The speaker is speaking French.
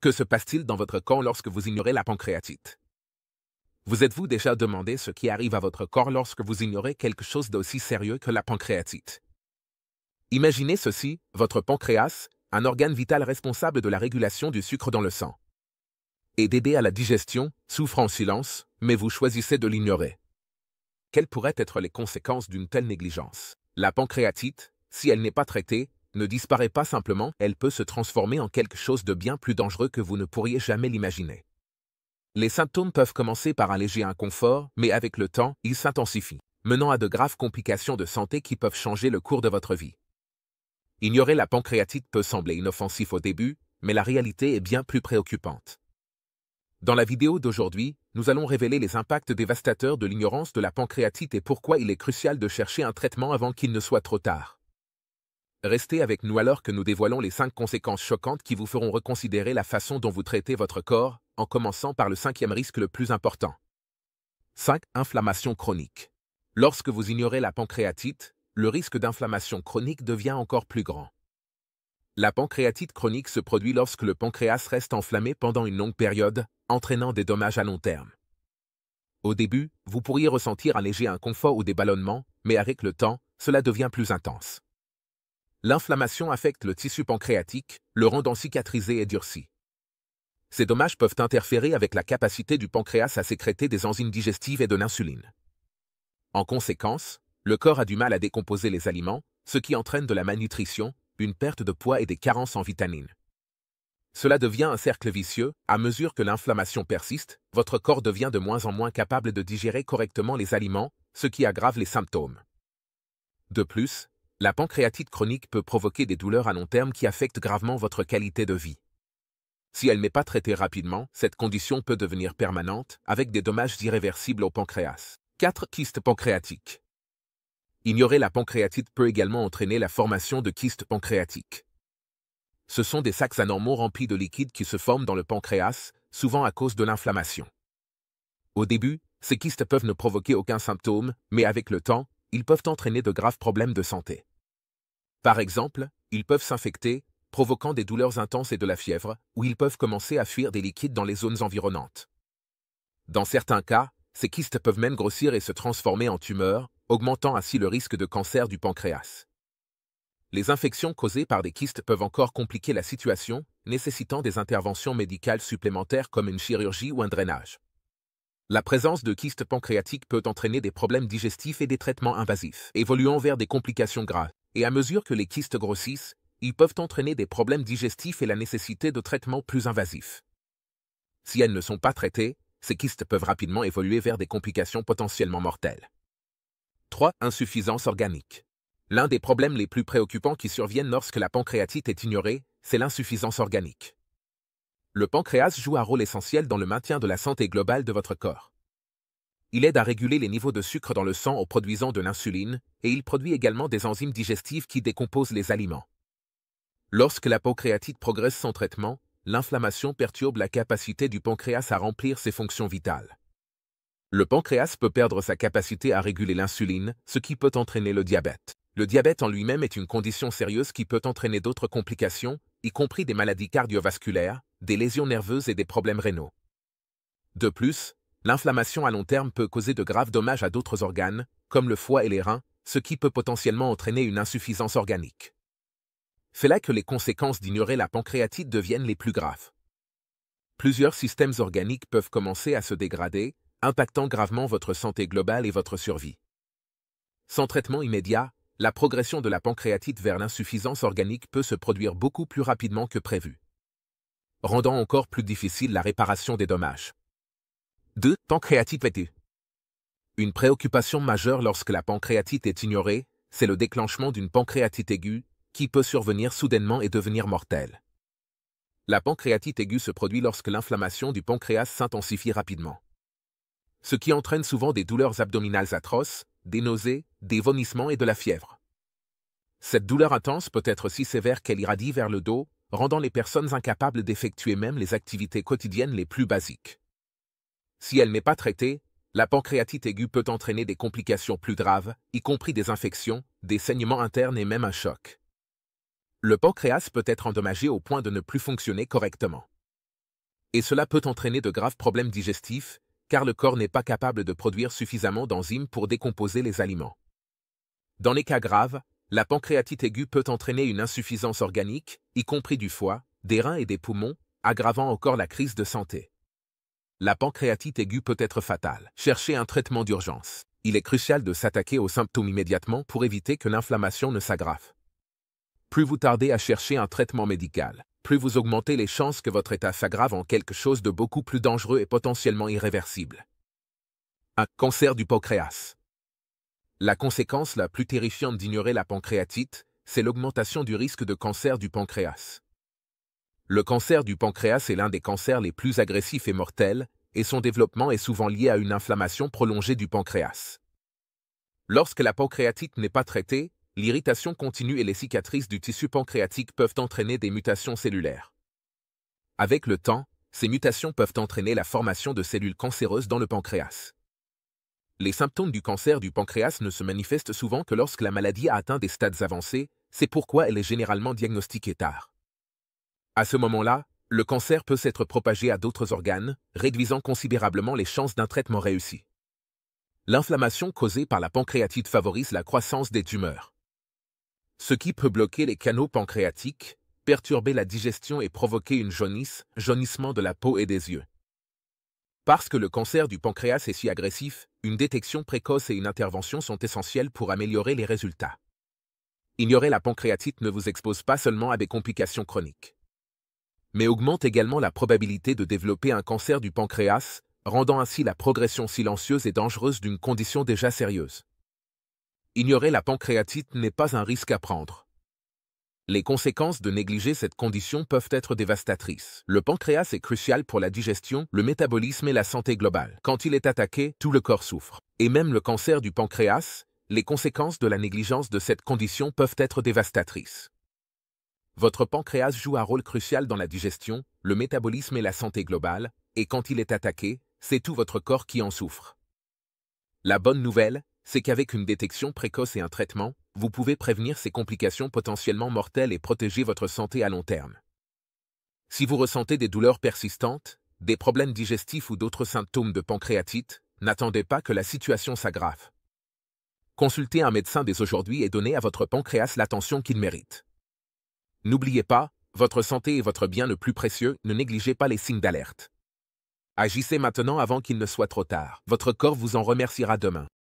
Que se passe-t-il dans votre corps lorsque vous ignorez la pancréatite? Vous êtes-vous déjà demandé ce qui arrive à votre corps lorsque vous ignorez quelque chose d'aussi sérieux que la pancréatite? Imaginez ceci, votre pancréas, un organe vital responsable de la régulation du sucre dans le sang et d'aider à la digestion, souffre en silence, mais vous choisissez de l'ignorer. Quelles pourraient être les conséquences d'une telle négligence? La pancréatite, si elle n'est pas traitée, ne disparaît pas simplement, elle peut se transformer en quelque chose de bien plus dangereux que vous ne pourriez jamais l'imaginer. Les symptômes peuvent commencer par un léger inconfort, mais avec le temps, ils s'intensifient, menant à de graves complications de santé qui peuvent changer le cours de votre vie. Ignorer la pancréatite peut sembler inoffensif au début, mais la réalité est bien plus préoccupante. Dans la vidéo d'aujourd'hui, nous allons révéler les impacts dévastateurs de l'ignorance de la pancréatite et pourquoi il est crucial de chercher un traitement avant qu'il ne soit trop tard. Restez avec nous alors que nous dévoilons les 5 conséquences choquantes qui vous feront reconsidérer la façon dont vous traitez votre corps, en commençant par le 5e risque le plus important. 5. Inflammation chronique. Lorsque vous ignorez la pancréatite, le risque d'inflammation chronique devient encore plus grand. La pancréatite chronique se produit lorsque le pancréas reste enflammé pendant une longue période, entraînant des dommages à long terme. Au début, vous pourriez ressentir un léger inconfort ou des ballonnements, mais avec le temps, cela devient plus intense. L'inflammation affecte le tissu pancréatique, le rendant cicatrisé et durci. Ces dommages peuvent interférer avec la capacité du pancréas à sécréter des enzymes digestives et de l'insuline. En conséquence, le corps a du mal à décomposer les aliments, ce qui entraîne de la malnutrition, une perte de poids et des carences en vitamines. Cela devient un cercle vicieux, à mesure que l'inflammation persiste, votre corps devient de moins en moins capable de digérer correctement les aliments, ce qui aggrave les symptômes. De plus, la pancréatite chronique peut provoquer des douleurs à long terme qui affectent gravement votre qualité de vie. Si elle n'est pas traitée rapidement, cette condition peut devenir permanente, avec des dommages irréversibles au pancréas. 4. Kyste pancréatique. Ignorer la pancréatite peut également entraîner la formation de kystes pancréatiques. Ce sont des sacs anormaux remplis de liquide qui se forment dans le pancréas, souvent à cause de l'inflammation. Au début, ces kystes peuvent ne provoquer aucun symptôme, mais avec le temps, ils peuvent entraîner de graves problèmes de santé. Par exemple, ils peuvent s'infecter, provoquant des douleurs intenses et de la fièvre, ou ils peuvent commencer à fuir des liquides dans les zones environnantes. Dans certains cas, ces kystes peuvent même grossir et se transformer en tumeurs, augmentant ainsi le risque de cancer du pancréas. Les infections causées par des kystes peuvent encore compliquer la situation, nécessitant des interventions médicales supplémentaires comme une chirurgie ou un drainage. La présence de kystes pancréatiques peut entraîner des problèmes digestifs et des traitements invasifs, évoluant vers des complications graves. Et à mesure que les kystes grossissent, ils peuvent entraîner des problèmes digestifs et la nécessité de traitements plus invasifs. Si elles ne sont pas traitées, ces kystes peuvent rapidement évoluer vers des complications potentiellement mortelles. 3. Insuffisance organique. L'un des problèmes les plus préoccupants qui surviennent lorsque la pancréatite est ignorée, c'est l'insuffisance organique. Le pancréas joue un rôle essentiel dans le maintien de la santé globale de votre corps. Il aide à réguler les niveaux de sucre dans le sang en produisant de l'insuline, et il produit également des enzymes digestives qui décomposent les aliments. Lorsque la pancréatite progresse sans traitement, l'inflammation perturbe la capacité du pancréas à remplir ses fonctions vitales. Le pancréas peut perdre sa capacité à réguler l'insuline, ce qui peut entraîner le diabète. Le diabète en lui-même est une condition sérieuse qui peut entraîner d'autres complications, y compris des maladies cardiovasculaires, des lésions nerveuses et des problèmes rénaux. De plus, l'inflammation à long terme peut causer de graves dommages à d'autres organes, comme le foie et les reins, ce qui peut potentiellement entraîner une insuffisance organique. C'est là que les conséquences d'ignorer la pancréatite deviennent les plus graves. Plusieurs systèmes organiques peuvent commencer à se dégrader, impactant gravement votre santé globale et votre survie. Sans traitement immédiat, la progression de la pancréatite vers l'insuffisance organique peut se produire beaucoup plus rapidement que prévu, rendant encore plus difficile la réparation des dommages. 2. Pancréatite aiguë. Une préoccupation majeure lorsque la pancréatite est ignorée, c'est le déclenchement d'une pancréatite aiguë, qui peut survenir soudainement et devenir mortelle. La pancréatite aiguë se produit lorsque l'inflammation du pancréas s'intensifie rapidement, ce qui entraîne souvent des douleurs abdominales atroces, des nausées, des vomissements et de la fièvre. Cette douleur intense peut être si sévère qu'elle irradie vers le dos, rendant les personnes incapables d'effectuer même les activités quotidiennes les plus basiques. Si elle n'est pas traitée, la pancréatite aiguë peut entraîner des complications plus graves, y compris des infections, des saignements internes et même un choc. Le pancréas peut être endommagé au point de ne plus fonctionner correctement. Et cela peut entraîner de graves problèmes digestifs, car le corps n'est pas capable de produire suffisamment d'enzymes pour décomposer les aliments. Dans les cas graves, la pancréatite aiguë peut entraîner une insuffisance organique, y compris du foie, des reins et des poumons, aggravant encore la crise de santé. La pancréatite aiguë peut être fatale. Cherchez un traitement d'urgence. Il est crucial de s'attaquer aux symptômes immédiatement pour éviter que l'inflammation ne s'aggrave. Plus vous tardez à chercher un traitement médical, plus vous augmentez les chances que votre état s'aggrave en quelque chose de beaucoup plus dangereux et potentiellement irréversible. Un cancer du pancréas. La conséquence la plus terrifiante d'ignorer la pancréatite, c'est l'augmentation du risque de cancer du pancréas. Le cancer du pancréas est l'un des cancers les plus agressifs et mortels, et son développement est souvent lié à une inflammation prolongée du pancréas. Lorsque la pancréatite n'est pas traitée, l'irritation continue et les cicatrices du tissu pancréatique peuvent entraîner des mutations cellulaires. Avec le temps, ces mutations peuvent entraîner la formation de cellules cancéreuses dans le pancréas. Les symptômes du cancer du pancréas ne se manifestent souvent que lorsque la maladie a atteint des stades avancés, c'est pourquoi elle est généralement diagnostiquée tard. À ce moment-là, le cancer peut s'être propagé à d'autres organes, réduisant considérablement les chances d'un traitement réussi. L'inflammation causée par la pancréatite favorise la croissance des tumeurs, ce qui peut bloquer les canaux pancréatiques, perturber la digestion et provoquer une jaunissement de la peau et des yeux. Parce que le cancer du pancréas est si agressif, une détection précoce et une intervention sont essentielles pour améliorer les résultats. Ignorer la pancréatite ne vous expose pas seulement à des complications chroniques, mais augmente également la probabilité de développer un cancer du pancréas, rendant ainsi la progression silencieuse et dangereuse d'une condition déjà sérieuse. Ignorer la pancréatite n'est pas un risque à prendre. Les conséquences de négliger cette condition peuvent être dévastatrices. Le pancréas est crucial pour la digestion, le métabolisme et la santé globale. Quand il est attaqué, tout le corps souffre. Et même le cancer du pancréas, les conséquences de la négligence de cette condition peuvent être dévastatrices. Votre pancréas joue un rôle crucial dans la digestion, le métabolisme et la santé globale, et quand il est attaqué, c'est tout votre corps qui en souffre. La bonne nouvelle, c'est qu'avec une détection précoce et un traitement, vous pouvez prévenir ces complications potentiellement mortelles et protéger votre santé à long terme. Si vous ressentez des douleurs persistantes, des problèmes digestifs ou d'autres symptômes de pancréatite, n'attendez pas que la situation s'aggrave. Consultez un médecin dès aujourd'hui et donnez à votre pancréas l'attention qu'il mérite. N'oubliez pas, votre santé est votre bien le plus précieux, ne négligez pas les signes d'alerte. Agissez maintenant avant qu'il ne soit trop tard. Votre corps vous en remerciera demain.